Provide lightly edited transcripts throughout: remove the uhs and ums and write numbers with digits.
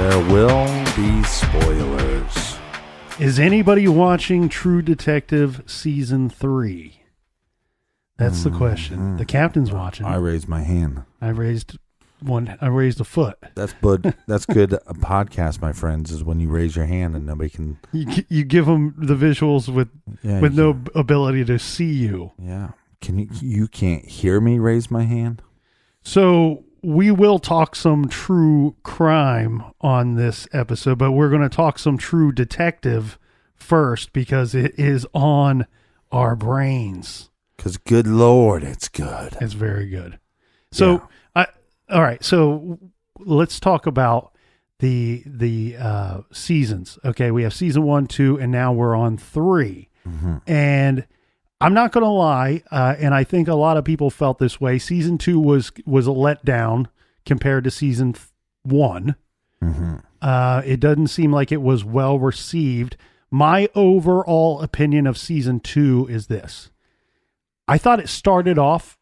There will be spoilers. Is anybody watching True Detective Season 3? That's the question. The captain's watching. I raised my hand. I raised a foot. That's good. That's good. A podcast, my friends, is when you raise your hand and nobody can. You give them the visuals with no ability to see you. Yeah. You can't hear me raise my hand? So we will talk some true crime on this episode, but we're going to talk some True Detective first because it is on our brains. Because good Lord, it's good. It's very good. So, all right. So let's talk about the seasons. Okay, we have season 1, 2, and now we're on 3. Mm-hmm. And I'm not going to lie, and I think a lot of people felt this way. Season 2 was a letdown compared to season 1. Mm-hmm. It doesn't seem like it was well received. My overall opinion of season 2 is this. I thought it started off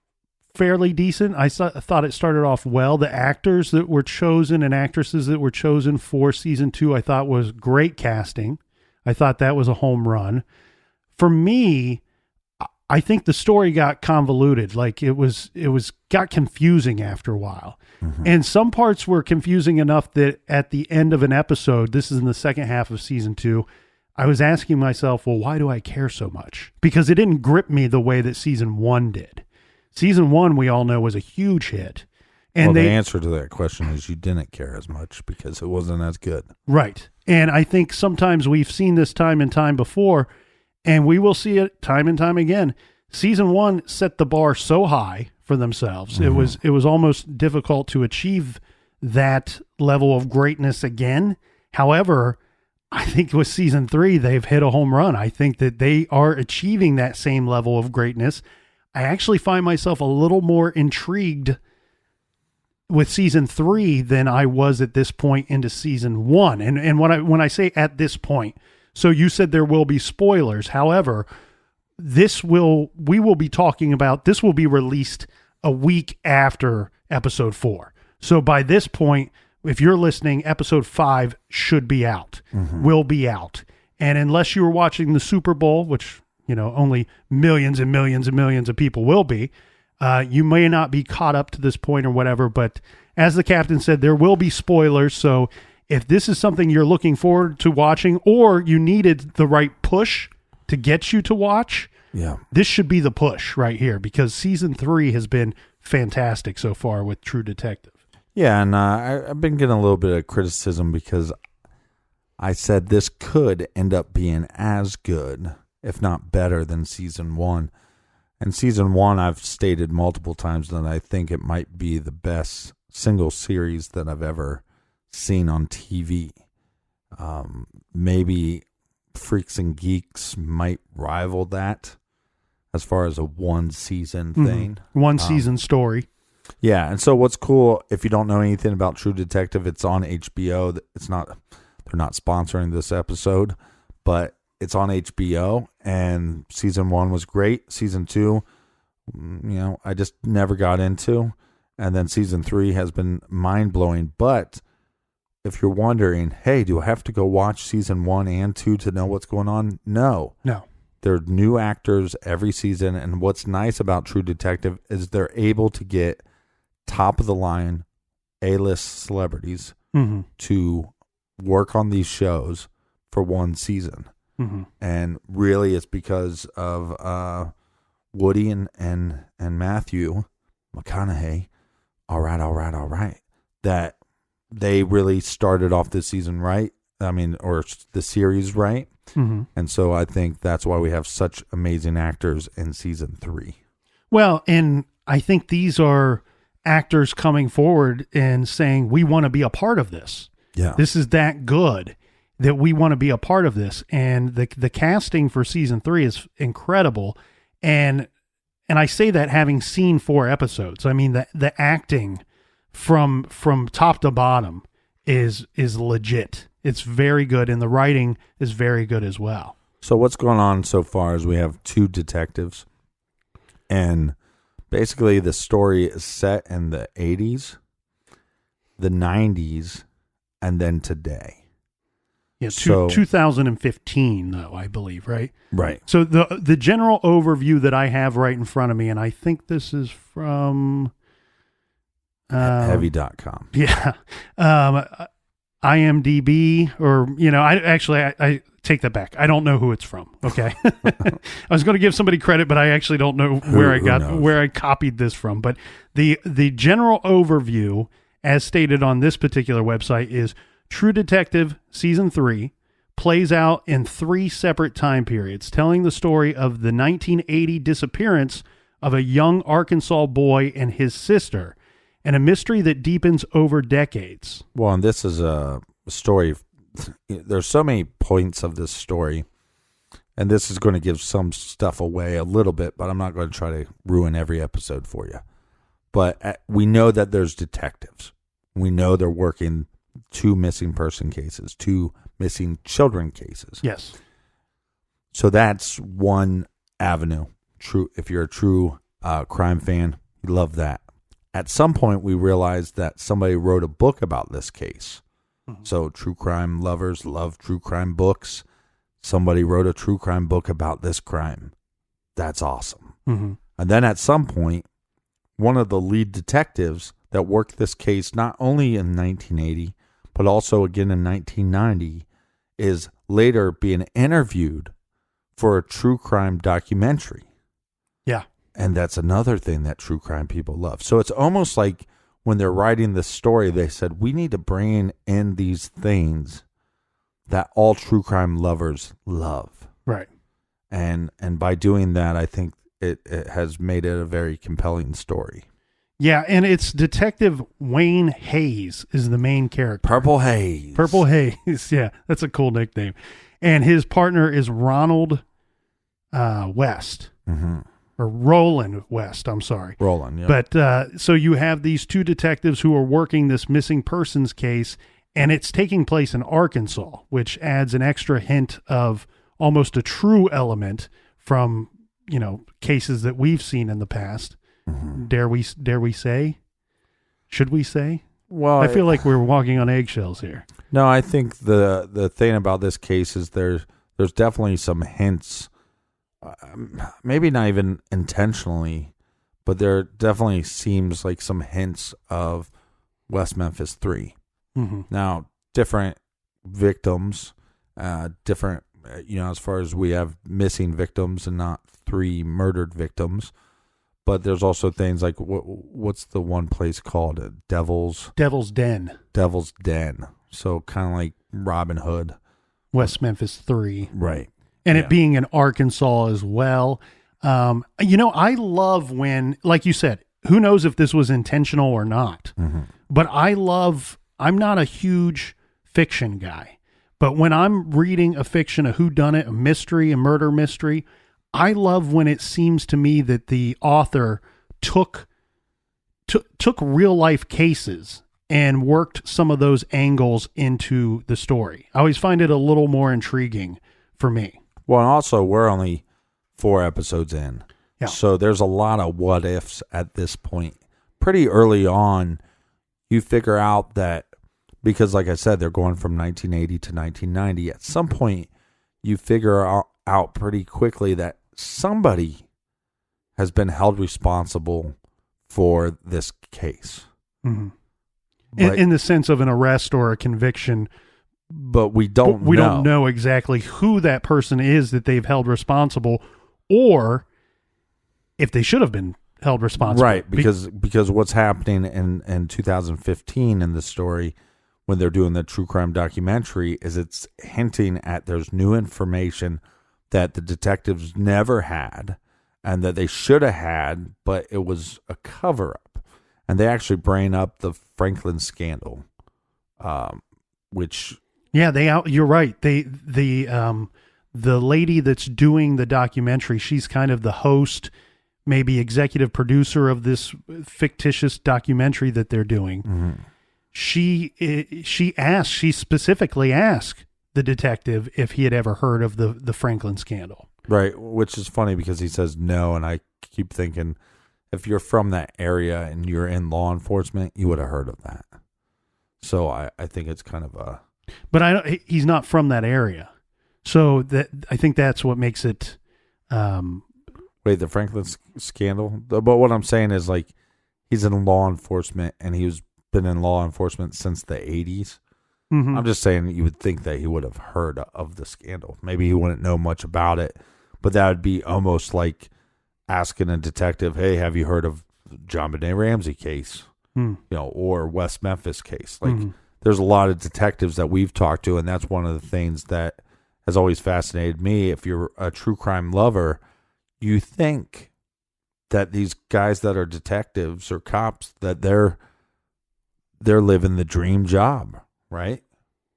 fairly decent. I thought it started off well. The actors that were chosen and actresses that were chosen for season 2, I thought was great casting. I thought that was a home run. For me, I think the story got convoluted. Like it got confusing after a while. Mm-hmm. And some parts were confusing enough that at the end of an episode, this is in the second half of season 2, I was asking myself, well, why do I care so much? Because it didn't grip me the way that season 1 did. Season 1, we all know, was a huge hit. And the answer to that question is you didn't care as much because it wasn't as good. Right. And I think sometimes we've seen this time and time before, and we will see it time and time again. Season 1 set the bar so high for themselves. Mm-hmm. It was almost difficult to achieve that level of greatness again. However, I think with season 3, they've hit a home run. I think that they are achieving that same level of greatness. I actually find myself a little more intrigued with season 3 than I was at this point into season 1. And when I say at this point, so you said there will be spoilers. However, we will be talking about, this will be released a week after episode 4. So by this point, if you're listening, episode 5 should be out, will be out. And unless you were watching the Super Bowl, which, only millions and millions and millions of people will be, you may not be caught up to this point or whatever. But as the captain said, there will be spoilers. So if this is something you're looking forward to watching, or you needed the right push to get you to watch, this should be the push right here, because season 3 has been fantastic so far with True Detective. Yeah, and I've been getting a little bit of criticism because I said this could end up being as good, if not better, than season 1. And season 1, I've stated multiple times that I think it might be the best single series that I've ever seen on TV. Maybe Freaks and Geeks might rival that as far as a one-season thing. One-season story. Yeah, and so what's cool, if you don't know anything about True Detective, it's on HBO. They're not sponsoring this episode, but it's on HBO, and season 1 was great. Season 2, I just never got into, and then season 3 has been mind-blowing. But if you're wondering, hey, do I have to go watch season 1 and 2 to know what's going on? No. There are new actors every season, and what's nice about True Detective is they're able to get top-of-the-line A-list celebrities to work on these shows for one season. Mm-hmm. And really it's because of Woody and Matthew McConaughey, all right, that they really started off this season right. Or the series right. Mm-hmm. And so I think that's why we have such amazing actors in season 3. Well, and I think these are actors coming forward and saying, we want to be a part of this. Yeah. This is that good that we want to be a part of this. And the casting for season 3 is incredible. And I say that having seen 4 episodes. I mean, the acting from top to bottom is legit. It's very good, and the writing is very good as well. So what's going on so far is we have 2 detectives, and basically the story is set in the 80s, the 90s, and then today. Yeah, So 2015 though, I believe, right? right. So the general overview that I have right in front of me, and I think this is from Heavy.com. Yeah. IMDb, or, I take that back. I don't know who it's from. Okay. I was going to give somebody credit, but I actually don't know where I copied this from. But the general overview, as stated on this particular website, is True Detective Season 3 plays out in 3 separate time periods, telling the story of the 1980 disappearance of a young Arkansas boy and his sister, and a mystery that deepens over decades. Well, and this is a story. There's so many points of this story, and this is going to give some stuff away a little bit, but I'm not going to try to ruin every episode for you. But we know that there's detectives. We know they're working 2 missing person cases, 2 missing children cases. Yes. So that's one avenue. True. If you're a true crime fan, you love that. At some point, we realized that somebody wrote a book about this case. Mm-hmm. So true crime lovers love true crime books. Somebody wrote a true crime book about this crime. That's awesome. Mm-hmm. And then at some point, one of the lead detectives that worked this case not only in 1980, but also again in 1990, is later being interviewed for a true crime documentary. Yeah. And that's another thing that true crime people love. So it's almost like when they're writing this story, they said, we need to bring in these things that all true crime lovers love. Right. And by doing that, I think it has made it a very compelling story. Yeah, and it's Detective Wayne Hayes is the main character. Purple Haze. Purple Haze. Yeah, that's a cool nickname. And his partner is Ronald West. Mm-hmm. Or Roland West, I'm sorry. Roland, yeah. But so you have these 2 detectives who are working this missing persons case, and it's taking place in Arkansas, which adds an extra hint of almost a true element from, cases that we've seen in the past. Mm-hmm. Dare we say? Should we say? Well, I feel like we're walking on eggshells here. No, I think the thing about this case is there's definitely some hints. Maybe not even intentionally, but there definitely seems like some hints of West Memphis 3. Mm-hmm. Now, different victims, different, as far as we have missing victims and not 3 murdered victims. But there's also things like, what's the one place called? Devil's Den. Devil's Den. So kind of like Robin Hood. West Memphis 3. Right. And it being in Arkansas as well. I love when, like you said, who knows if this was intentional or not. Mm-hmm. But I'm not a huge fiction guy. But when I'm reading a fiction, a whodunit, a mystery, a murder mystery, I love when it seems to me that the author took real life cases and worked some of those angles into the story. I always find it a little more intriguing for me. Well, and also we're only 4 episodes in. Yeah. So there's a lot of what ifs at this point. Pretty early on, you figure out that, because like I said, they're going from 1980 to 1990. At some point, you figure out pretty quickly that somebody has been held responsible for this case. Mm-hmm. In the sense of an arrest or a conviction. But we don't know exactly who that person is that they've held responsible, or if they should have been held responsible. Right, because what's happening in 2015 in the story when they're doing the true crime documentary is it's hinting at there's new information that the detectives never had and that they should have had, but it was a cover-up. And they actually bring up the Franklin scandal, which... Yeah, you're right. The lady that's doing the documentary, she's kind of the host, maybe executive producer of this fictitious documentary that they're doing. Mm-hmm. She specifically asked the detective if he had ever heard of the Franklin scandal. Right, which is funny because he says no, and I keep thinking if you're from that area and you're in law enforcement, you would have heard of that. So I think it's kind of a. But he's not from that area, so that I think that's what makes it. Wait, the Franklin scandal. But what I'm saying is, like, he's in law enforcement, and he's been in law enforcement since the 80s. Mm-hmm. I'm just saying, you would think that he would have heard of the scandal. Maybe he wouldn't know much about it, but that would be almost like asking a detective, "Hey, have you heard of John Benet Ramsey case?" Or West Memphis case. Like, there's a lot of detectives that we've talked to, and that's one of the things that has always fascinated me. If you're a true crime lover, you think that these guys that are detectives or cops, that they're living the dream job, right?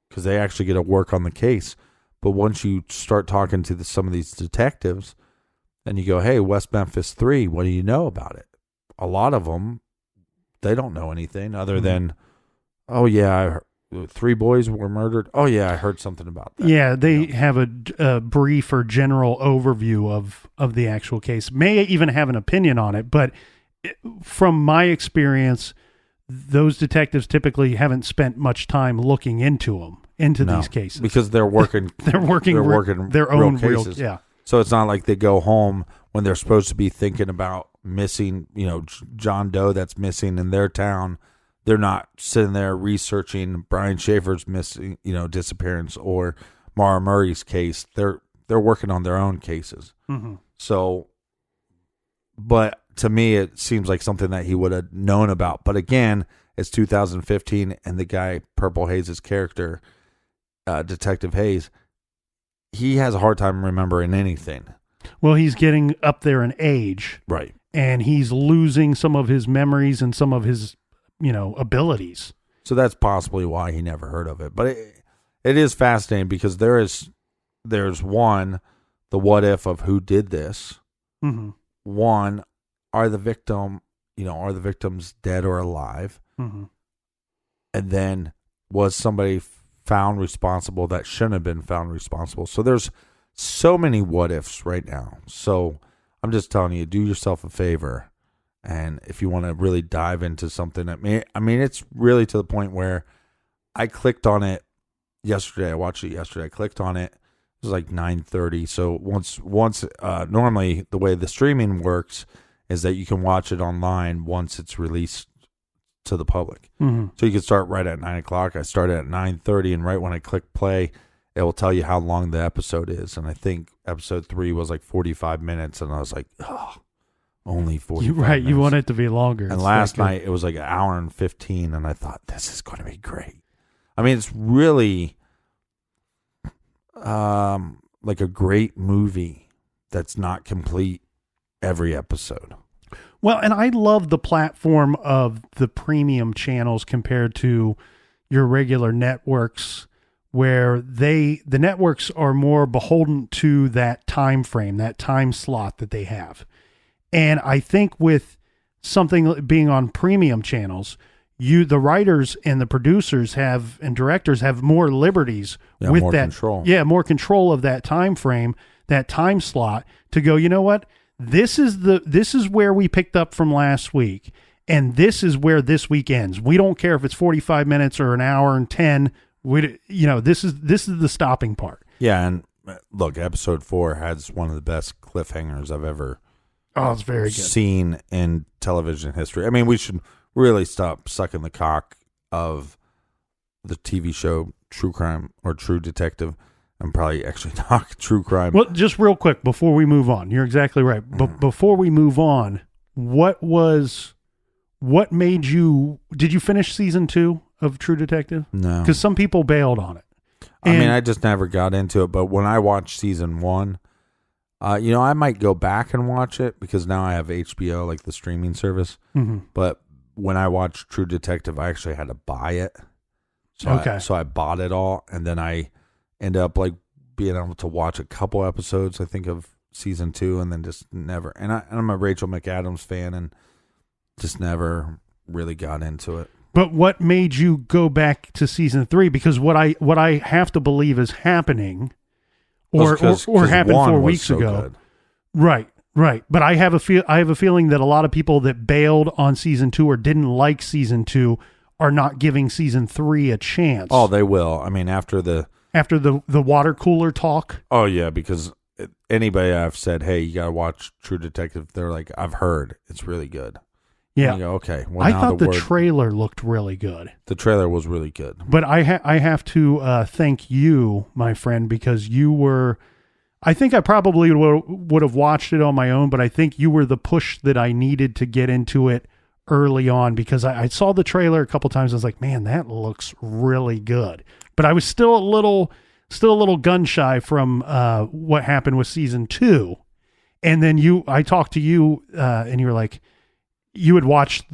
Because they actually get to work on the case. But once you start talking to some of these detectives, and you go, "Hey, West Memphis 3, what do you know about it?" A lot of them, they don't know anything other than, "Oh yeah, 3 boys were murdered. Oh yeah, I heard something about that." Yeah, they have a brief or general overview of the actual case. May even have an opinion on it, but from my experience, those detectives typically haven't spent much time looking into these cases, because they're working. they're working their real own cases. yeah. So it's not like they go home when they're supposed to be thinking about missing, John Doe that's missing in their town. They're not sitting there researching Brian Schaefer's missing, disappearance or Mara Murray's case. They're working on their own cases. Mm-hmm. So, but to me, it seems like something that he would have known about. But again, it's 2015, and the guy, Purple Hayes' character, Detective Hayes, he has a hard time remembering anything. Well, he's getting up there in age. Right. And he's losing some of his memories and some of his, abilities. So that's possibly why he never heard of it. But it is fascinating because there's one, the what if of who did this. Mm-hmm. One, are the victims dead or alive? Mm-hmm. And then, was somebody found responsible that shouldn't have been found responsible? So there's so many what ifs right now. So I'm just telling you, do yourself a favor. And if you want to really dive into something, it's really to the point where I clicked on it yesterday. I watched it yesterday. I clicked on it. It was like 9:30. So once normally the way the streaming works is that you can watch it online once it's released to the public. Mm-hmm. So you can start right at 9:00. I started at 9:30, and right when I click play, it will tell you how long the episode is. And I think episode 3 was like 45 minutes, and I was like, oh, only 45 minutes. You want it to be longer. And last night it was like 1 hour and 15, and I thought, this is going to be great. I mean, it's really like a great movie that's not complete every episode. Well, and I love the platform of the premium channels compared to your regular networks, where the networks are more beholden to that time frame, that time slot that they have. And I think with something being on premium channels, the writers and the producers and directors have more liberties with more that control. Yeah, more control of that time frame, that time slot, to go, you know what? This is where we picked up from last week, and this is where this week ends. We don't care if it's 45 minutes or an hour and 10. This is the stopping part. Yeah, and look, episode 4 has one of the best cliffhangers I've ever it's very good. Seen in television history. I mean, we should really stop sucking the cock of the TV show True Crime or True Detective and probably actually talk true crime. Well, just real quick before we move on, you're exactly right. But before we move on, what made you? Did you finish season 2 of True Detective? No, because some people bailed on it. I just never got into it. But when I watched season 1, I might go back and watch it because now I have HBO, like the streaming service. Mm-hmm. But when I watched True Detective, I actually had to buy it. So I bought it all, and then I ended up like being able to watch a couple episodes, I think, of season 2, and then just never. And I'm a Rachel McAdams fan, and just never really got into it. But what made you go back to season 3? Because what I have to believe is happening, or happened 4 weeks ago. Good. Right. But I have a feeling that a lot of people that bailed on season 2 or didn't like season 2 are not giving season 3 a chance. Oh, they will. I mean, after the water cooler talk. Oh yeah, because anybody I've said, hey, you gotta watch True Detective, they're like, I've heard it's really good. Yeah. And you go, okay. Well, I now thought the trailer looked really good. The trailer was really good. But I have to thank you, my friend, because you were. I think I probably would have watched it on my own, but I think you were the push that I needed to get into it early on, because I saw the trailer a couple times. I was like, man, that looks really good. But I was still a little gun shy from what happened with season 2. And then I talked to you and you were like, you had watched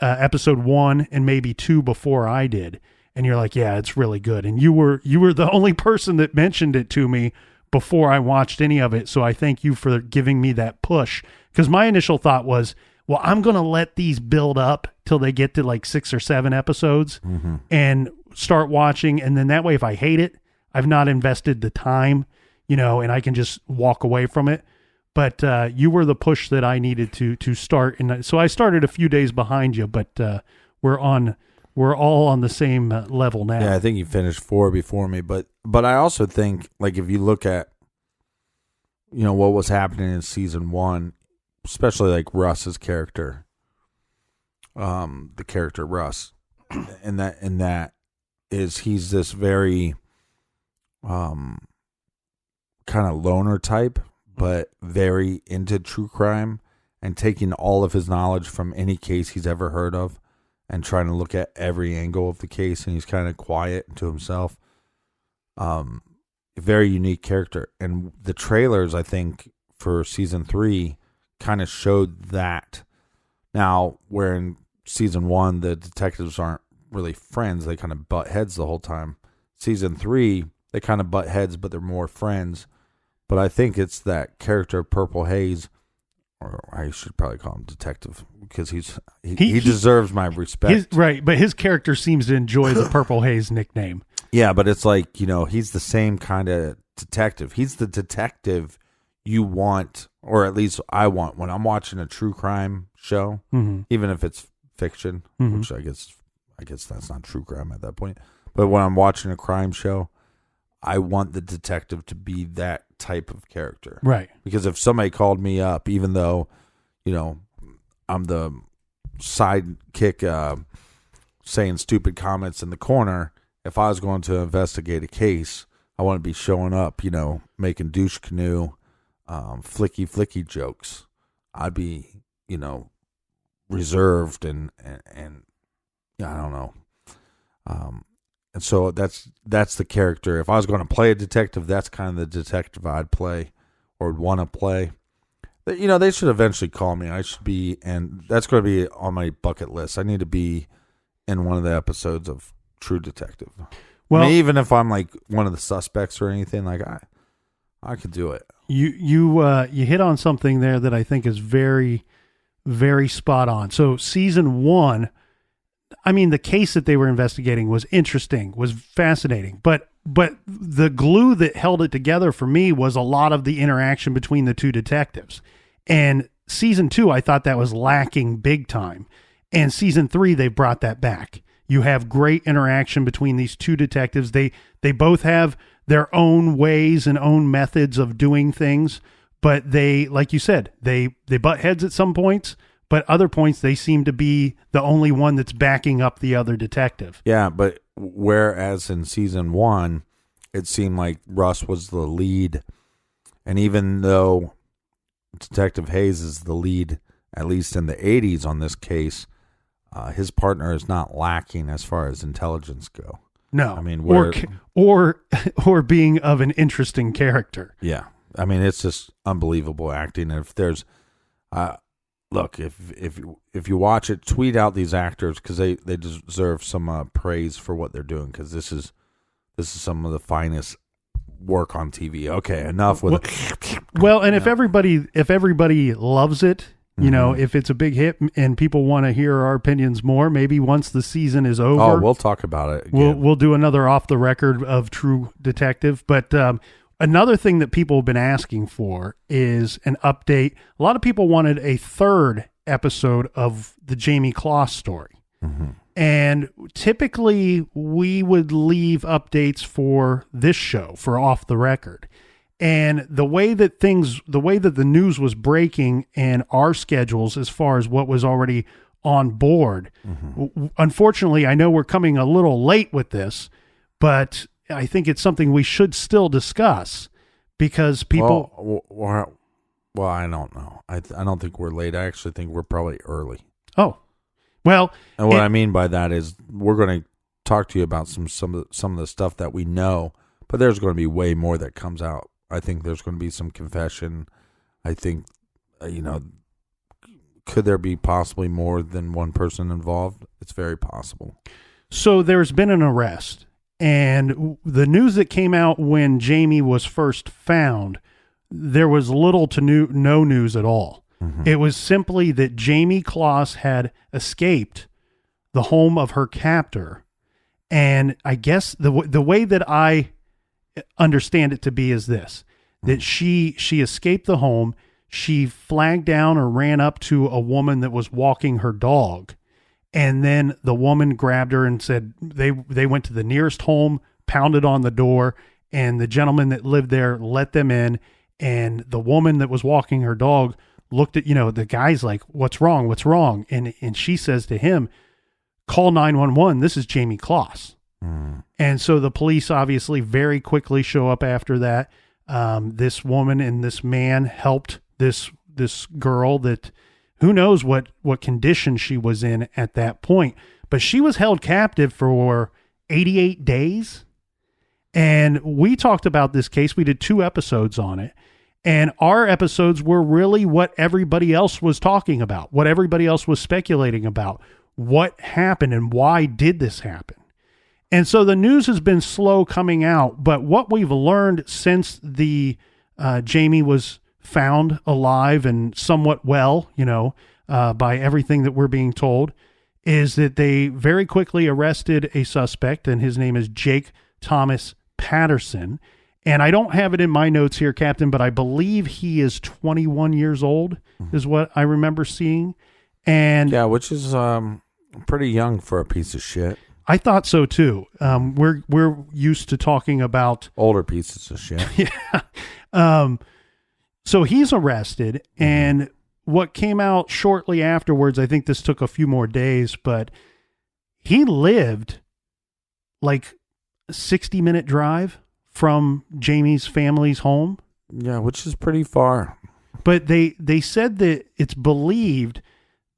episode 1 and maybe 2 before I did. And you're like, yeah, it's really good. And you were the only person that mentioned it to me before I watched any of it. So I thank you for giving me that push, because my initial thought was, well, I'm going to let these build up till they get to like 6 or 7 episodes and start watching. And then that way, if I hate it, I've not invested the time, and I can just walk away from it. But you were the push that I needed to start. And so I started a few days behind you, but we're all on the same level now. Yeah, I think you finished 4 before me. But I also think, like, if you look at, what was happening in season 1, especially like Russ's character, the character Russ, and that is, he's this very kind of loner type, but very into true crime and taking all of his knowledge from any case he's ever heard of and trying to look at every angle of the case. And he's kind of quiet to himself. A very unique character. And the trailers, I think, for season 3 kind of showed that. Now, where in season 1, the detectives aren't really friends. They kind of butt heads the whole time. Season 3, they kind of butt heads, but they're more friends. But I think it's that character, Purple Haze, or I should probably call him Detective, because he deserves my respect. Right, but his character seems to enjoy the Purple Haze nickname. Yeah, but it's like, he's the same kind of detective. He's the detective you want, or at least I want, when I'm watching a true crime show, even if it's fiction, which I guess that's not true crime at that point. But when I'm watching a crime show, I want the detective to be that type of character. Right. Because if somebody called me up, even though, I'm the sidekick saying stupid comments in the corner, if I was going to investigate a case, I want to be showing up, making douche canoe, flicky jokes. I'd be, reserved and I don't know. And so that's the character. If I was going to play a detective, that's kind of the detective I'd play or would want to play. They should eventually call me. I should be, and that's going to be on my bucket list. I need to be in one of the episodes of True Detective. Well, I mean, even if I'm like one of the suspects or anything, like I could do it. You hit on something there that I think is very, very spot on. So season 1, I mean, the case that they were investigating was interesting, was fascinating, but the glue that held it together for me was a lot of the interaction between the two detectives. And season 2, I thought that was lacking big time. And season 3, they brought that back. You have great interaction between these two detectives. They both have their own ways and own methods of doing things, but they, like you said, they butt heads at some points. But other points, they seem to be the only one that's backing up the other detective. Yeah, but whereas in season 1, it seemed like Russ was the lead. And even though Detective Hayes is the lead, at least in the 80s on this case, his partner is not lacking as far as intelligence go. No. I mean, or being of an interesting character. Yeah. I mean, it's just unbelievable acting. And if there's... Look, if you watch it, tweet out these actors, because they deserve some praise for what they're doing, because this is some of the finest work on TV. Okay, enough with it. Well, and if everybody loves it, if it's a big hit and people want to hear our opinions more, maybe once the season is over, we'll talk about it again. We'll do another off the record of True Detective, but. Another thing that people have been asking for is an update. A lot of people wanted a 3rd episode of the Jayme Closs story. And typically we would leave updates for this show, for Off the Record. And the way that the news was breaking and our schedules as far as what was already on board, unfortunately, I know we're coming a little late with this, but I think it's something we should still discuss because people... Well, I don't know. I don't think we're late. I actually think we're probably early. Oh, well... And what I mean by that is we're going to talk to you about some of the stuff that we know, but there's going to be way more that comes out. I think there's going to be some confession. I think, could there be possibly more than one person involved? It's very possible. So there's been an arrest, and the news that came out when Jayme was first found, there was little to no news at all. It was simply that Jayme Closs had escaped the home of her captor, and I guess the way that I understand it to be is this, that she escaped the home, she flagged down or ran up to a woman that was walking her dog, and then the woman grabbed her and said they went to the nearest home, pounded on the door, and the gentleman that lived there let them in, and the woman that was walking her dog looked at, the guy's like, what's wrong? And she says to him, call 911. This is Jayme Closs. And so the police obviously very quickly show up after that. This woman and this man helped this girl that who knows what condition she was in at that point, but she was held captive for 88 days. And we talked about this case. We did 2 episodes on it. And our episodes were really what everybody else was talking about, what everybody else was speculating about, what happened and why did this happen. And so the news has been slow coming out, but what we've learned since the Jayme was found alive and somewhat well, by everything that we're being told, is that they very quickly arrested a suspect, and his name is Jake Thomas Patterson. And I don't have it in my notes here, Captain, but I believe he is 21 years old, is what I remember seeing. And yeah, which is pretty young for a piece of shit. I thought so too. We're used to talking about older pieces of shit. Yeah. So he's arrested, and what came out shortly afterwards, I think this took a few more days, but he lived like a 60-minute drive from Jayme's family's home. Yeah, which is pretty far. But they said that it's believed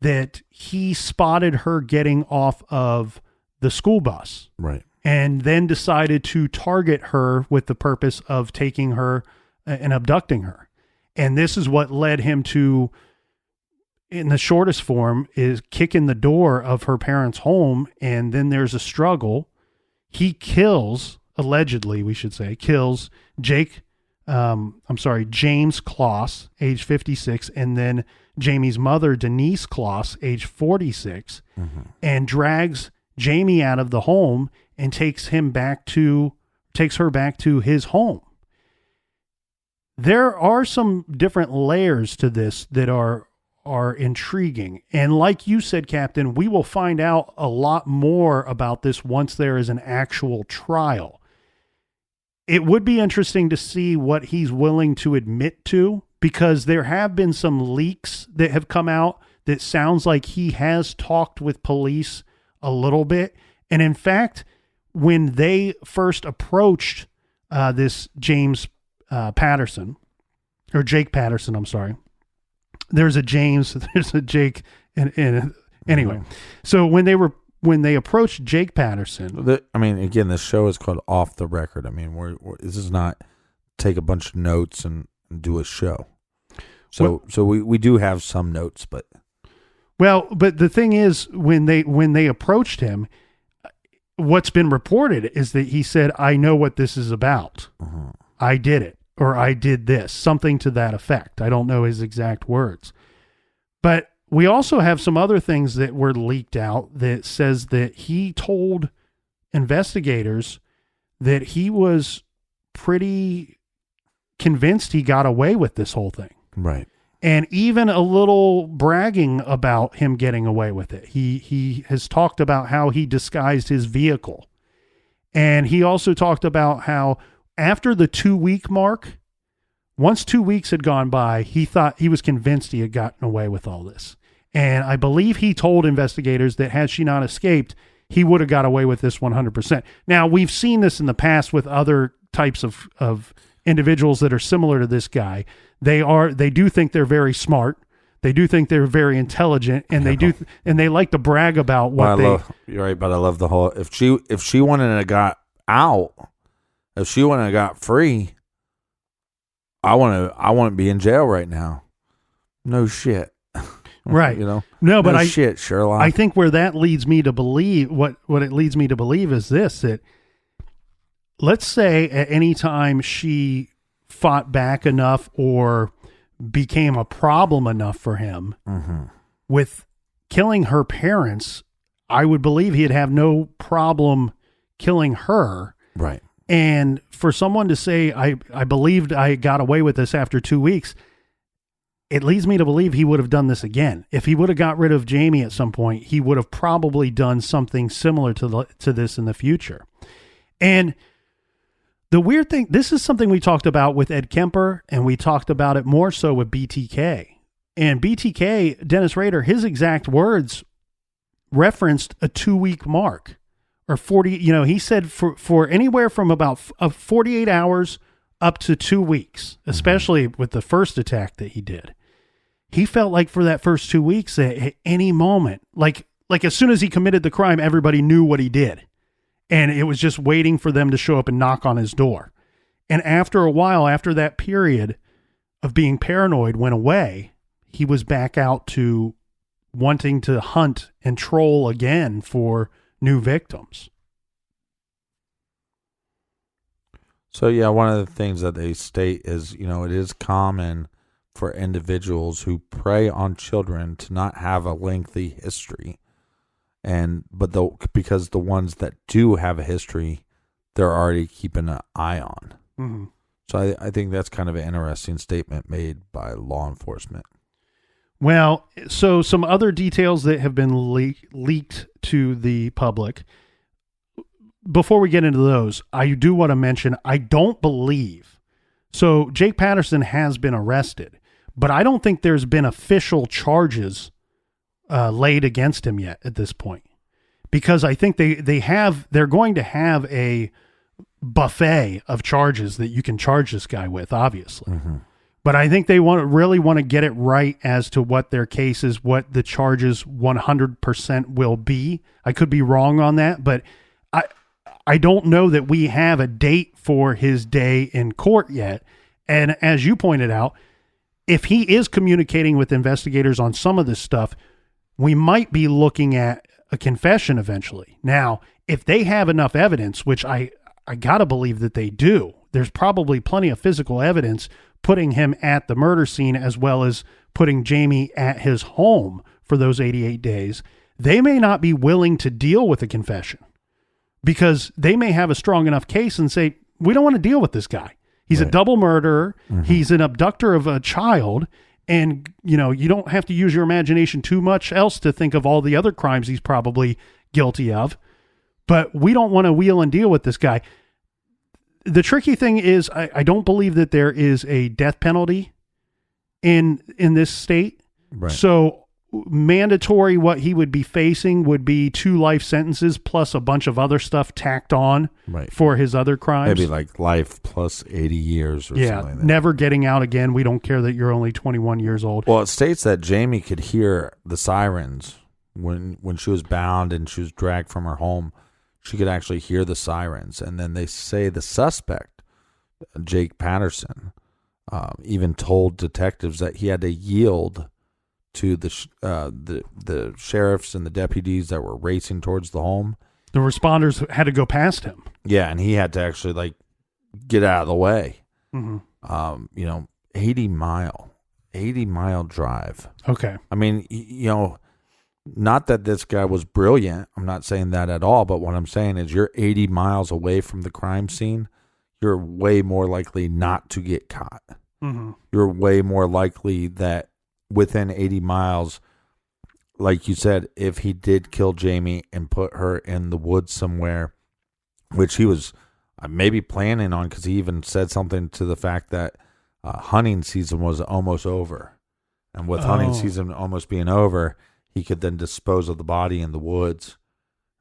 that he spotted her getting off of the school bus. Right. And then decided to target her with the purpose of taking her and abducting her. And this is what led him to, in the shortest form, is kicking the door of her parents' home. And then there's a struggle. He kills, allegedly, we should say, kills James Closs, age 56, and then Jayme's mother, Denise Closs, age 46, and drags Jayme out of the home and takes her back to his home. There are some different layers to this that are intriguing. And like you said, Captain, we will find out a lot more about this once there is an actual trial. It would be interesting to see what he's willing to admit to, because there have been some leaks that have come out that sounds like he has talked with police a little bit. And in fact, when they first approached this James Patterson, or Jake Patterson, I'm sorry. There's a James, there's a Jake, and anyway. So when they approached Jake Patterson, again, this show is called Off the Record. This is not take a bunch of notes and do a show. So we do have some notes, but the thing is, when they approached him, what's been reported is that he said, "I know what this is about. I did it, or I did this," something to that effect. I don't know his exact words, but we also have some other things that were leaked out that says that he told investigators that he was pretty convinced he got away with this whole thing. Right. and even a little bragging about him getting away with it. He has talked about how he disguised his vehicle. And he also talked about how after the 2-week mark, once 2 weeks had gone by, he was convinced he had gotten away with all this. And I believe he told investigators that had she not escaped, he would have got away with this 100%. Now, we've seen this in the past with other types of individuals that are similar to this guy. They do think they're very smart. They do think they're very intelligent, and they like to brag about what you're right, but I love the whole. If she wouldn't have got out, if she wouldn't have got free, I want to be in jail right now. No shit. Right. No, but shit, Sherlock. I think where that leads me to believe what it leads me to believe is this: that let's say at any time she fought back enough or became a problem enough for him with killing her parents, I would believe he'd have no problem killing her. Right. And for someone to say, I believed I got away with this after 2 weeks, it leads me to believe he would have done this again. If he would have got rid of Jayme at some point, he would have probably done something similar to this in the future. And the weird thing, this is something we talked about with Ed Kemper, and we talked about it more so with BTK. And BTK, Dennis Rader, his exact words referenced a 2-week mark or 40. He said for anywhere from about 48 hours up to 2 weeks, especially with the first attack that he did. He felt like for that first 2 weeks that at any moment, like as soon as he committed the crime, everybody knew what he did. And it was just waiting for them to show up and knock on his door. And after a while, after that period of being paranoid went away, he was back out to wanting to hunt and troll again for new victims. So, yeah, one of the things that they state is, it is common for individuals who prey on children to not have a lengthy history. Because the ones that do have a history, they're already keeping an eye on. Mm-hmm. So I think that's kind of an interesting statement made by law enforcement. Well, so some other details that have been leaked to the public. Before we get into those, I do want to mention, I don't believe. So Jake Patterson has been arrested, but I don't think there's been official charges laid against him yet at this point, because I think they're going to have a buffet of charges that you can charge this guy with, obviously. Mm-hmm. But I think they really want to get it right as to what their case is, what the charges 100% will be. I could be wrong on that, but I don't know that we have a date for his day in court yet. And as you pointed out, if he is communicating with investigators on some of this stuff, we might be looking at a confession eventually. Now, if they have enough evidence, which I got to believe that they do, there's probably plenty of physical evidence putting him at the murder scene as well as putting Jayme at his home for those 88 days. They may not be willing to deal with a confession because they may have a strong enough case and say, we don't want to deal with this guy. He's right. A double murderer. Mm-hmm. He's an abductor of a child. And, you don't have to use your imagination too much else to think of all the other crimes he's probably guilty of. But we don't want to wheel and deal with this guy. The tricky thing is I don't believe that there is a death penalty in this state. Right. So mandatory what he would be facing would be 2 life sentences plus a bunch of other stuff tacked on for his other crimes. Maybe like life plus 80 years or something like that. Never getting out again. We don't care that you're only 21 years old. Well, it states that Jayme could hear the sirens when she was bound and she was dragged from her home. She could actually hear the sirens. And then they say the suspect, Jake Patterson, even told detectives that he had to yield to the sheriffs and the deputies that were racing towards the home. The responders had to go past him. Yeah, and he had to actually get out of the way. Mm-hmm. 80 mile drive. Okay. I mean, not that this guy was brilliant. I'm not saying that at all. But what I'm saying is you're 80 miles away from the crime scene. You're way more likely not to get caught. Mm-hmm. You're way more likely that within 80 miles, like you said, if he did kill Jayme and put her in the woods somewhere, which he was maybe planning on, because he even said something to the fact that hunting season was almost over. And with hunting season almost being over, he could then dispose of the body in the woods.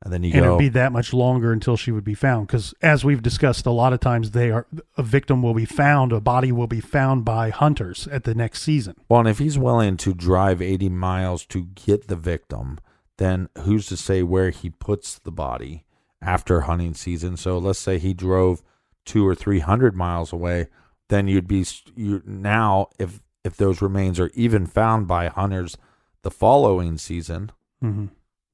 And then it'd be that much longer until she would be found. Because as we've discussed, a lot of times a victim will be found, a body will be found by hunters at the next season. Well, and if he's willing to drive 80 miles to get the victim, then who's to say where he puts the body after hunting season? So let's say he drove 200 or 300 miles away, then now if those remains are even found by hunters the following season, mm-hmm.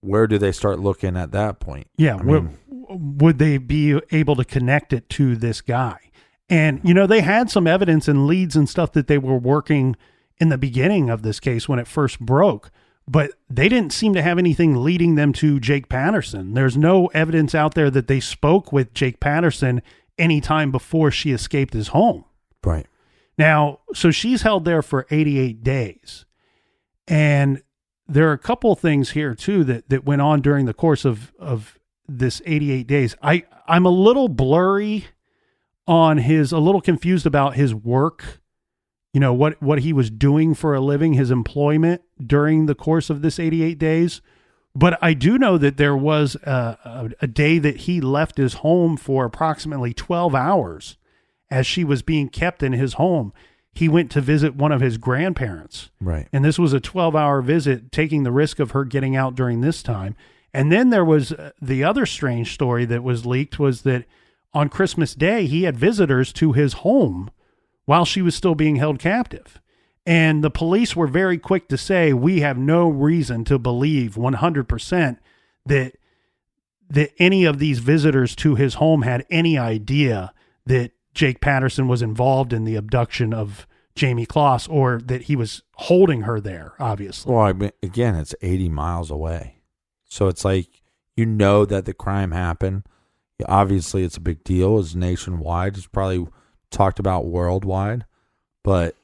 where do they start looking at that point? Yeah, would they be able to connect it to this guy? And, they had some evidence and leads and stuff that they were working in the beginning of this case when it first broke, but they didn't seem to have anything leading them to Jake Patterson. There's no evidence out there that they spoke with Jake Patterson any time before she escaped his home. Right. Now, so she's held there for 88 days. And there are a couple things here too that went on during the course of this 88 days. I'm a little blurry on a little confused about his work, what he was doing for a living, his employment during the course of this 88 days. But I do know that there was a day that he left his home for approximately 12 hours as she was being kept in his home. He went to visit one of his grandparents. Right. And this was a 12-hour visit, taking the risk of her getting out during this time. And then there was the other strange story that was leaked, was that on Christmas Day, he had visitors to his home while she was still being held captive. And the police were very quick to say, we have no reason to believe 100% that any of these visitors to his home had any idea that Jake Patterson was involved in the abduction of Jayme Closs, or that he was holding her there, obviously. Well, again, it's 80 miles away. So it's like, that the crime happened. Obviously, it's a big deal. It's nationwide. It's probably talked about worldwide. But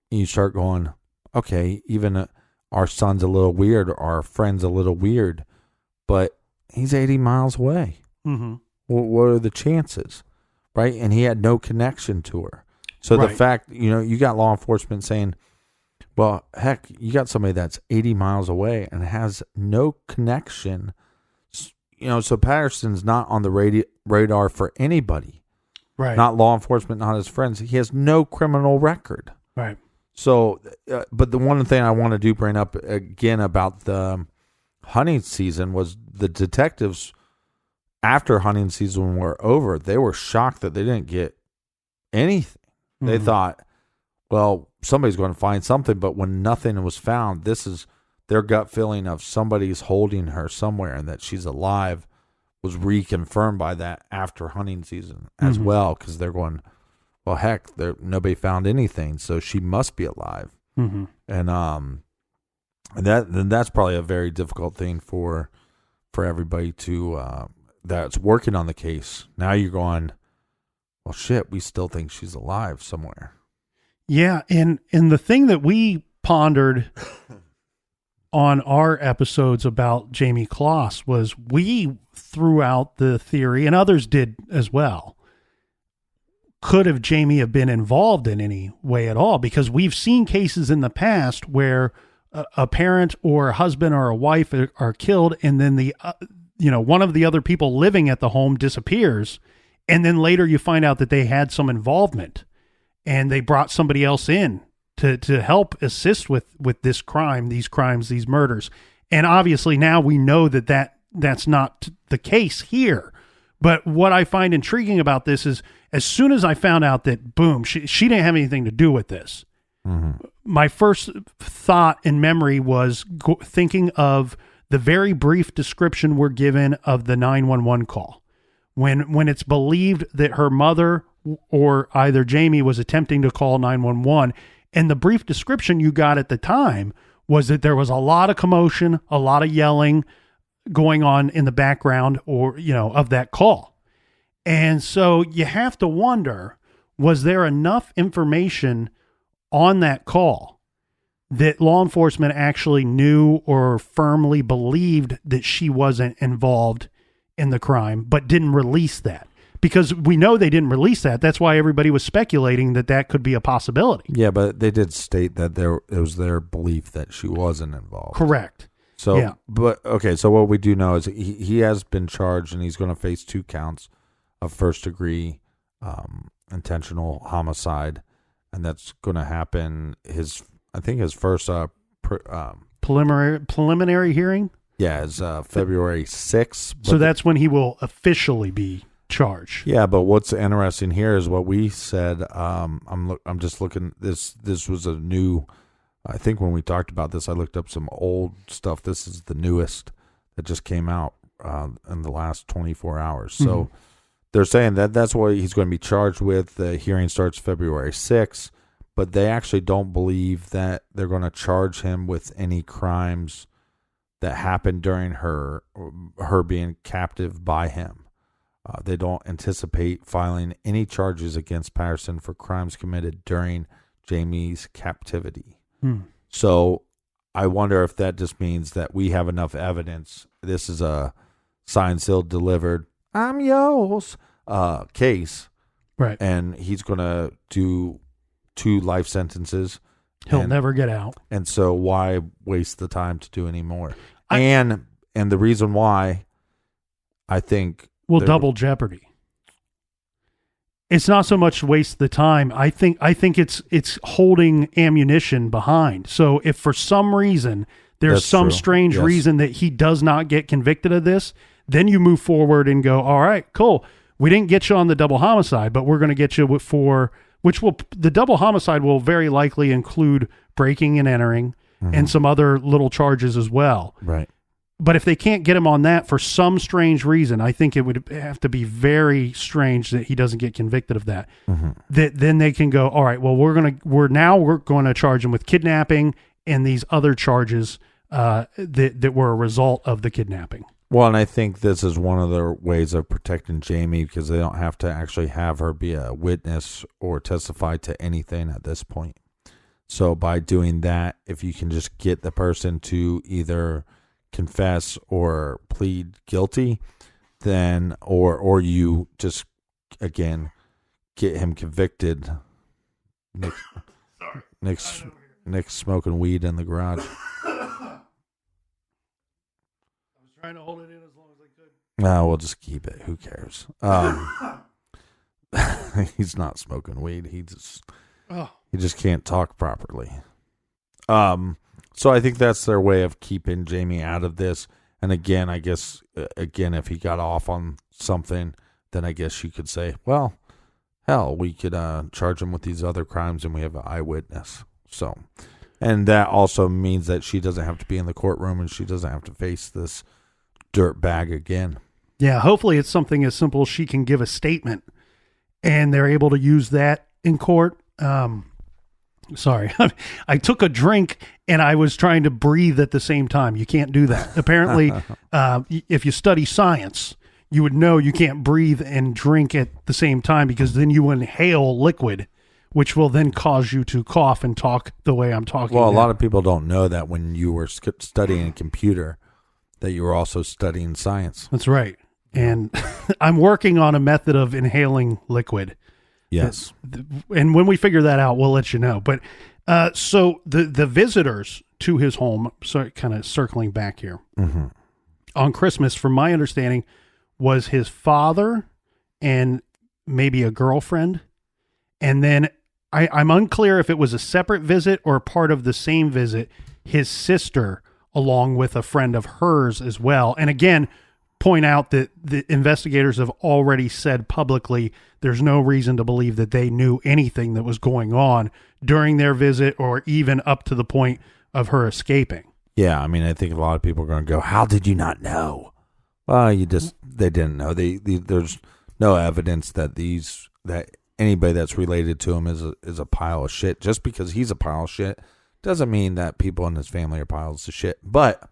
you start going, okay, even our son's a little weird, or our friend's a little weird, but he's 80 miles away. Mm-hmm. Well, what are the chances? Right? And he had no connection to her. So the fact, you got law enforcement saying, well, heck, you got somebody that's 80 miles away and has no connection. So Patterson's not on the radar for anybody. Right. Not law enforcement, not his friends. He has no criminal record. Right. So, but the one thing I want to bring up again about the hunting season was the detectives, after hunting season were over, they were shocked that they didn't get anything. Mm-hmm. They thought, well, somebody's going to find something, but when nothing was found, this is their gut feeling of somebody's holding her somewhere and that she's alive was reconfirmed by that after hunting season as mm-hmm. well, because they're going, well, heck, nobody found anything, so she must be alive. Mm-hmm. And that's probably a very difficult thing for everybody to that's working on the case. Now you're going, well, shit, we still think she's alive somewhere. Yeah, and the thing that we pondered on our episodes about Jayme Closs was, we threw out the theory, and others did as well, could have Jayme have been involved in any way at all? Because we've seen cases in the past where a parent or a husband or a wife are killed, and then one of the other people living at the home disappears, and then later you find out that they had some involvement and they brought somebody else in to help assist with this crime, these crimes, these murders. And obviously now we know that's not the case here. But what I find intriguing about this is, as soon as I found out that, boom, she didn't have anything to do with this, mm-hmm. my first thought and memory was thinking of the very brief description we're given of the 911 call. When it's believed that her mother or either Jayme was attempting to call 911, and the brief description you got at the time was that there was a lot of commotion, a lot of yelling going on in the background, or, of that call. And so you have to wonder, was there enough information on that call that law enforcement actually knew or firmly believed that she wasn't involved in the crime, but didn't release that? Because we know they didn't release that. That's why everybody was speculating that that could be a possibility. Yeah, but they did state that it was their belief that she wasn't involved. Correct. So, yeah. But okay, so what we do know is he has been charged and he's going to face 2 counts of first degree intentional homicide, and that's going to happen. I think his first preliminary hearing. Yeah, is February 6th. So that's when he will officially be charged. Yeah, but what's interesting here is what we said. I'm just looking. This was a new. I think when we talked about this, I looked up some old stuff. This is the newest that just came out in the last 24 hours. So they're saying that that's what he's going to be charged with. The hearing starts February 6th, but they actually don't believe that they're going to charge him with any crimes that happened during her being captive by him. They don't anticipate filing any charges against Patterson for crimes committed during Jayme's captivity. So I wonder if that just means that we have enough evidence. This is a signed, sealed, delivered, I'm yours case. Right. And he's going to do 2 life sentences. He'll never get out. And so why waste the time to do any more? And the reason why I think double jeopardy. It's not so much waste the time. I think it's holding ammunition behind. So if for some reason there's some strange reason that he does not get convicted of this, then you move forward and go, all right, cool. We didn't get you on the double homicide, but we're going to get you the double homicide will very likely include breaking and entering and some other little charges as well. Right. But if they can't get him on that for some strange reason, I think it would have to be very strange that he doesn't get convicted of that. That then they can go, all right, well, we're going to charge him with kidnapping and these other charges that were a result of the kidnapping. Well, and I think this is one of the ways of protecting Jayme, because they don't have to actually have her be a witness or testify to anything at this point. So by doing that, if you can just get the person to either confess or plead guilty, then or you just again get him convicted. Nick's smoking weed in the garage. I was trying to hold it in as long as I could. No, we'll just keep it. Who cares? He's not smoking weed. He just can't talk properly. So I think that's their way of keeping Jayme out of this. And again, I guess, if he got off on something, then I guess you could say, well, hell, we could charge him with these other crimes and we have an eyewitness. So, and that also means that she doesn't have to be in the courtroom and she doesn't have to face this dirt bag again. Yeah, hopefully it's something as simple as she can give a statement and they're able to use that in court. Sorry, I took a drink and I was trying to breathe at the same time. You can't do that. Apparently, if you study science, you would know you can't breathe and drink at the same time because then you inhale liquid, which will then cause you to cough and talk the way I'm talking. Well, a now. lot of people don't know that when you were studying a computer, that you were also studying science. That's right. And I'm working on a method of inhaling liquid. Yes. And when we figure that out, we'll let you know. But so the visitors to his home, so kind of circling back here, on Christmas, from my understanding, was his father and maybe a girlfriend. And then I'm unclear if it was a separate visit or part of the same visit, his sister, along with a friend of hers as well. And again, point out that the investigators have already said publicly there's no reason to believe that they knew anything that was going on during their visit or even up to the point of her escaping. Yeah, I mean, I think a lot of people are going to go, how did you not know? Well, they didn't know. There's no evidence that anybody that's related to him is a pile of shit. Just because he's a pile of shit doesn't mean that people in his family are piles of shit. But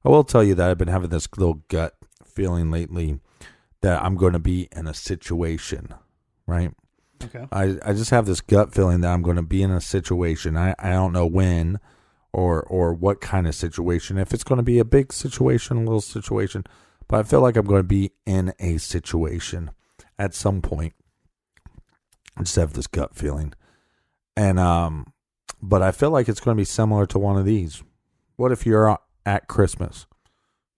I will tell you that I've been having this little gut feeling lately that I'm going to be in a situation, right? Okay. I just have this gut feeling that I'm going to be in a situation. I don't know when or what kind of situation. If it's going to be a big situation, a little situation, but I feel like I'm going to be in a situation at some point. I just have this gut feeling. And but I feel like it's going to be similar to one of these. What if you're at Christmas?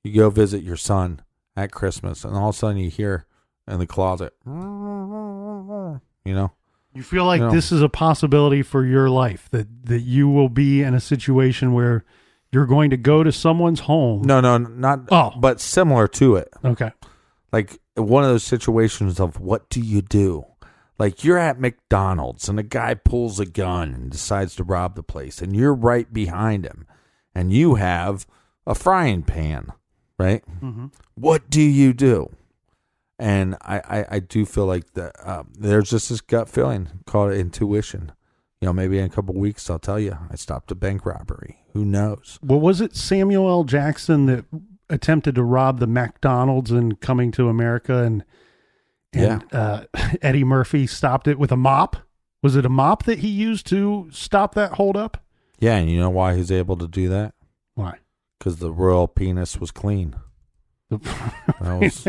You go visit your son at Christmas, and all of a sudden you hear in the closet, you know? You feel like this is a possibility for your life, that you will be in a situation where you're going to go to someone's home. No, not. Oh, but similar to it. Okay. Like one of those situations of what do you do? Like you're at McDonald's and a guy pulls a gun and decides to rob the place, and you're right behind him, and you have a frying pan, right? Mm-hmm. What do you do? And I do feel like that there's just this gut feeling, call it intuition. You know, maybe in a couple of weeks I'll tell you I stopped a bank robbery. Who knows? Well, was it Samuel L. Jackson that attempted to rob the McDonald's in Coming to America, and Eddie Murphy stopped it with a mop? Was it a mop that he used to stop that holdup? Yeah, and you know why he's able to do that? Why? Because the royal penis was clean. Because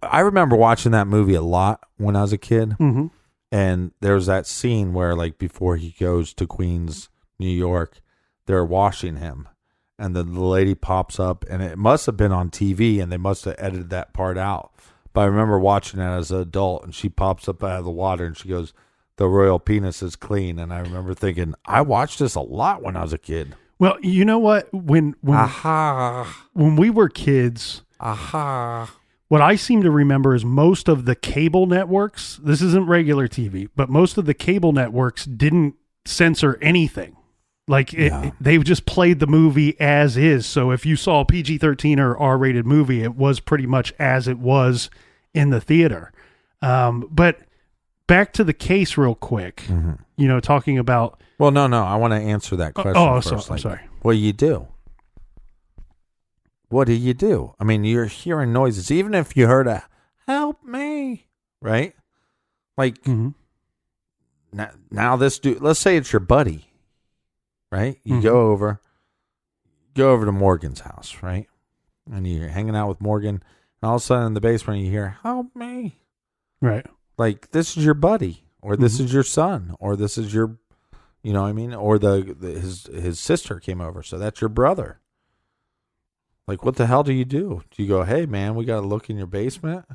I remember watching that movie a lot when I was a kid, mm-hmm. and there's that scene where, like, before he goes to Queens, New York, they're washing him, and the lady pops up, and it must have been on TV, and they must have edited that part out. But I remember watching it as an adult, and she pops up out of the water, and she goes, "The royal penis is clean." And I remember thinking, I watched this a lot when I was a kid. Well, you know what? When we were kids, what I seem to remember is most of the cable networks, this isn't regular TV, but most of the cable networks didn't censor anything. Like they just played the movie as is. So if you saw a PG-13 or R-rated movie, it was pretty much as it was in the theater. But back to the case real quick, mm-hmm. You know, talking about... Well, no, I want to answer that question first. I'm sorry. What do you do? What do you do? I mean, you're hearing noises. Even if you heard a, "Help me," right? Like, mm-hmm. now this dude, let's say it's your buddy, right? You mm-hmm. go over to Morgan's house, right? And you're hanging out with Morgan, and all of a sudden in the basement you hear, "Help me." Right. Like, this is your buddy, or this mm-hmm. is your son, or this is your, you know what I mean? Or his sister came over, so that's your brother. Like, what the hell do you do? Do you go, "Hey, man, we got to look in your basement"?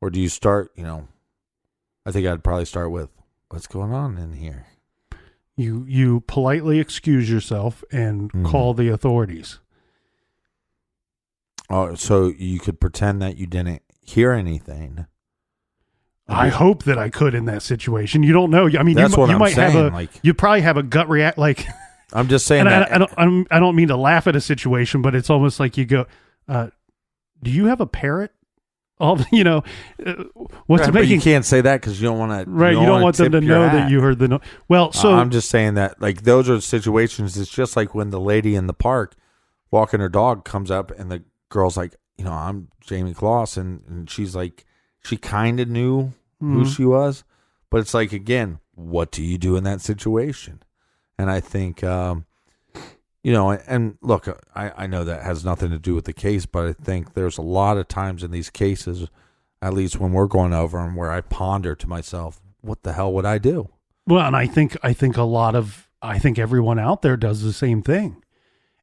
Or do you start, you know, I think I'd probably start with, "What's going on in here?" You politely excuse yourself and mm-hmm. call the authorities. Oh, so you could pretend that you didn't hear anything. I hope that I could in that situation. You don't know. I mean, that's what you I'm might saying. have you probably have a gut react. Like, I'm just saying that. I don't mean to laugh at a situation, but it's almost like you go, "Do you have a parrot?" You know, what's right, making? But you can't say that because you don't want to. Right, you don't want them to know that you heard the noise. Well, so I'm just saying that, like, those are situations. It's just like when the lady in the park walking her dog comes up, and the girl's like, "You know, I'm Jayme Closs," and she's like, she kind of knew mm-hmm. who she was, but it's like, again, what do you do in that situation? And I think, you know, and look, I know that has nothing to do with the case, but I think there's a lot of times in these cases, at least when we're going over them, where I ponder to myself, what the hell would I do? Well, and I think everyone out there does the same thing.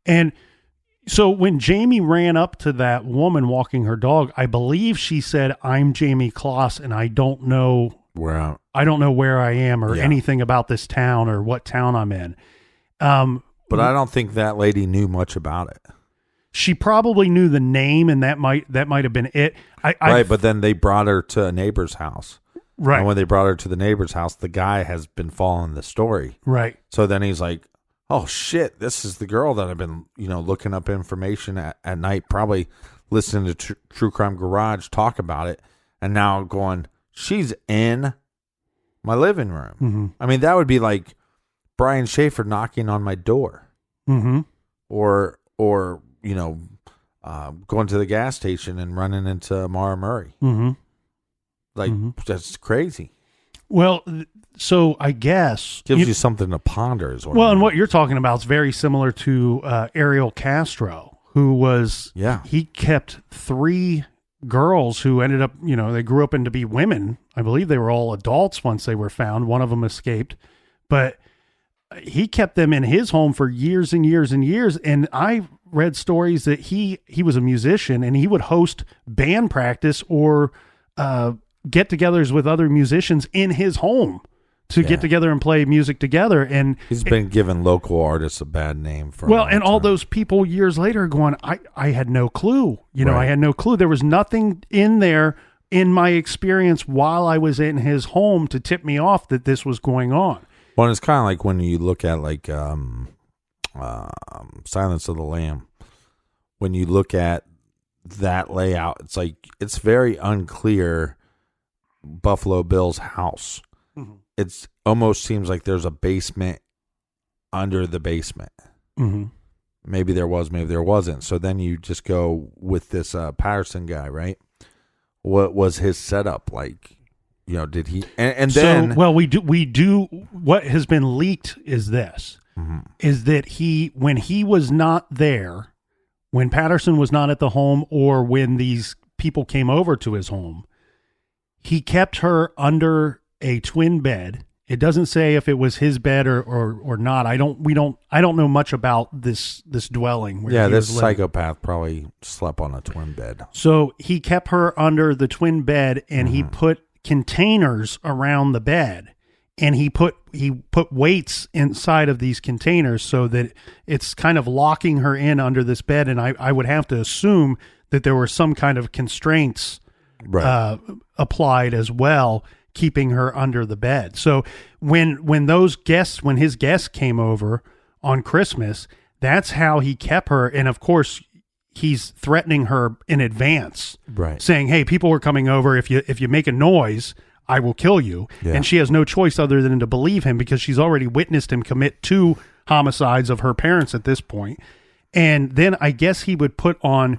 And so when Jayme ran up to that woman walking her dog, I believe she said, "I'm Jayme Closs, and I don't know where I am or anything about this town or what town I'm in." But I don't think that lady knew much about it. She probably knew the name, and that might have been it. Right, but then they brought her to a neighbor's house. Right. And when they brought her to the neighbor's house, the guy has been following the story. Right. So then he's like, "Oh shit, this is the girl that I've been, you know, looking up information at night, probably listening to True Crime Garage talk about it, and now going, she's in my living room." Mm-hmm. I mean, that would be like Brian Schaefer knocking on my door, mm-hmm. or you know, going to the gas station and running into Mara Murray. Mm-hmm. Like, that's crazy. Well, so I guess Gives you something to ponder as well. Well, and what you're talking about is very similar to Ariel Castro, who was, he kept 3 girls who ended up, they grew up into be women. I believe they were all adults once they were found. One of them escaped, but he kept them in his home for years and years and years. And I read stories that he was a musician and he would host band practice or get-togethers with other musicians in his home to get together and play music together. And he's been giving local artists a bad name for and all those people years later going, I had no clue. I had no clue. There was nothing in there in my experience while I was in his home to tip me off that this was going on. Well, it's kind of like when you look at like Silence of the Lamb. When you look at that layout, it's like it's very unclear. Buffalo Bill's house. Mm-hmm. It's almost seems like there's a basement under the basement. Mm-hmm. Maybe there was, maybe there wasn't. So then you just go with this Patterson guy, right? What was his setup like? Did he? And then, well, we do. What has been leaked is this: is that when he was not there, when Patterson was not at the home, or when these people came over to his home, he kept her under a twin bed. It doesn't say if it was his bed or not. I don't know much about this dwelling. Where this psychopath probably slept on a twin bed. So he kept her under the twin bed, and he put containers around the bed, and he put weights inside of these containers so that it's kind of locking her in under this bed. And I would have to assume that there were some kind of constraints applied as well, keeping her under the bed. So when his guests came over on Christmas, that's how he kept her. And of course, he's threatening her in advance, saying, "Hey, people are coming over. If you make a noise, I will kill you." Yeah. And she has no choice other than to believe him because she's already witnessed him commit 2 homicides of her parents at this point. And then I guess he would put on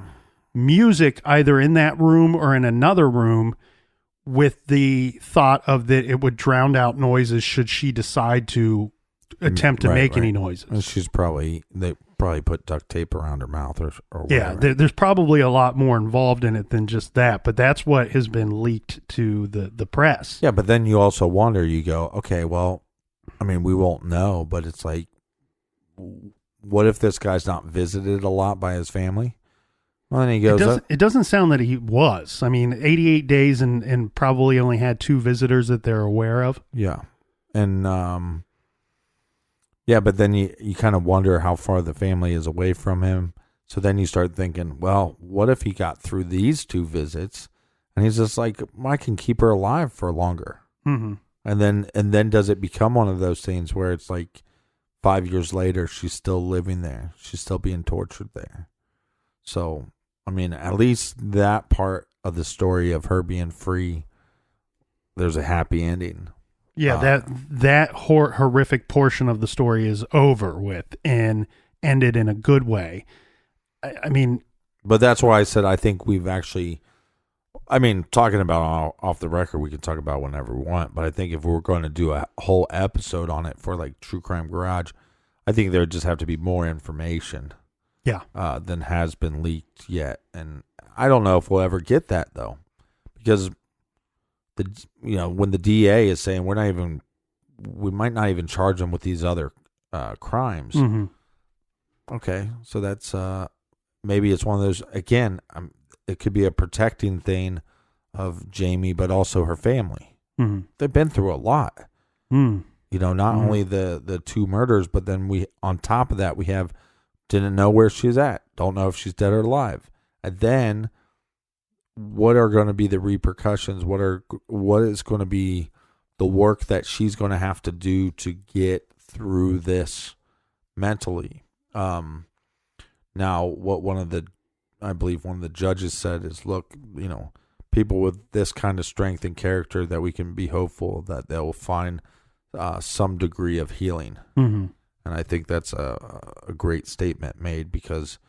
music either in that room or in another room with the thought of that it would drown out noises should she decide to attempt to make any noises. And they probably put duct tape around her mouth or whatever. Yeah, there's probably a lot more involved in it than just that, but that's what has been leaked to the press. Yeah, but then you also wonder, you go, okay, well, I mean, we won't know, but it's like, what if this guy's not visited a lot by his family? Well, then he goes, it doesn't sound that he was. I mean, 88 days and probably only had 2 visitors that they're aware of. Yeah. And, but then you kind of wonder how far the family is away from him. So then you start thinking, well, what if he got through these 2 visits and he's just like, I can keep her alive for longer. Mm-hmm. And then does it become one of those things where it's like 5 years later, she's still living there. She's still being tortured there. So, I mean, at least that part of the story of her being free, there's a happy ending. Yeah, that horrific portion of the story is over with and ended in a good way. I mean, but that's why I said I think we've actually. I mean, talking about off the record, we can talk about whenever we want. But I think if we're going to do a whole episode on it for like True Crime Garage, I think there would just have to be more information. Yeah. Than has been leaked yet, and I don't know if we'll ever get that though, because when the DA is saying we might not even charge them with these other crimes. Mm-hmm. Okay, so that's maybe it's one of those again. It could be a protecting thing of Jayme, but also her family. Mm-hmm. They've been through a lot. Mm. Not only the 2 murders, but then on top of that we have. Didn't know where she's at. Don't know if she's dead or alive. And then, what are going to be the repercussions? What is going to be the work that she's going to have to do to get through this mentally? Now, what I believe one of the judges said is, look, people with this kind of strength and character, that we can be hopeful that they will find some degree of healing. Mm-hmm. And I think that's a great statement made because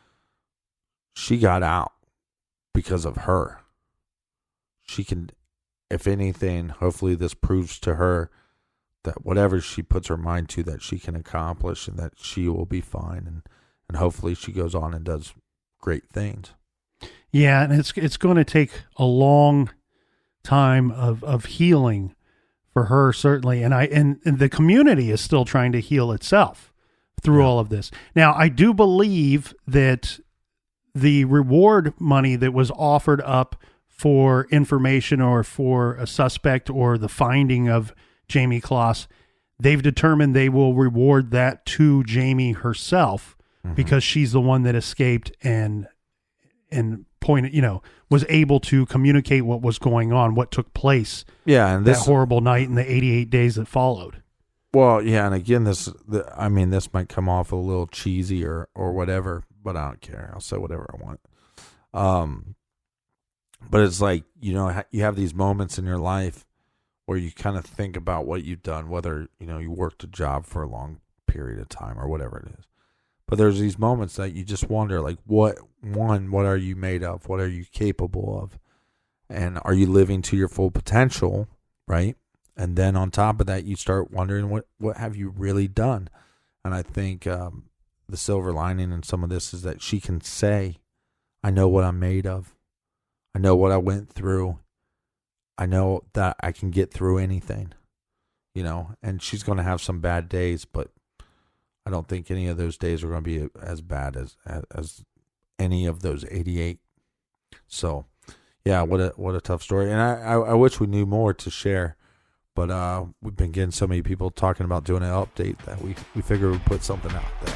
she got out because of her. She can if anything, hopefully this proves to her that whatever she puts her mind to, that she can accomplish, and that she will be fine, and hopefully she goes on and does great things. Yeah, and it's going to take a long time of healing for her, certainly, and the community is still trying to heal itself through all of this. Now, I do believe that the reward money that was offered up for information or for a suspect or the finding of Jayme Closs, they've determined they will reward that to Jayme herself, because she's the one that escaped and pointed, was able to communicate what was going on, what took place. Yeah, and that horrible night and the 88 days that followed. Well, yeah, and again, this might come off a little cheesy or whatever, but I don't care. I'll say whatever I want. But it's like, you have these moments in your life where you kind of think about what you've done, whether, you worked a job for a long period of time or whatever it is. But there's these moments that you just wonder, like, what are you made of? What are you capable of? And are you living to your full potential, right? And then on top of that, you start wondering, what have you really done? And I think the silver lining in some of this is that she can say, I know what I'm made of. I know what I went through. I know that I can get through anything, and she's going to have some bad days, but I don't think any of those days are going to be as bad as any of those 88. So, yeah, what a tough story. And I wish we knew more to share, but we've been getting so many people talking about doing an update that we figured we'd put something out there.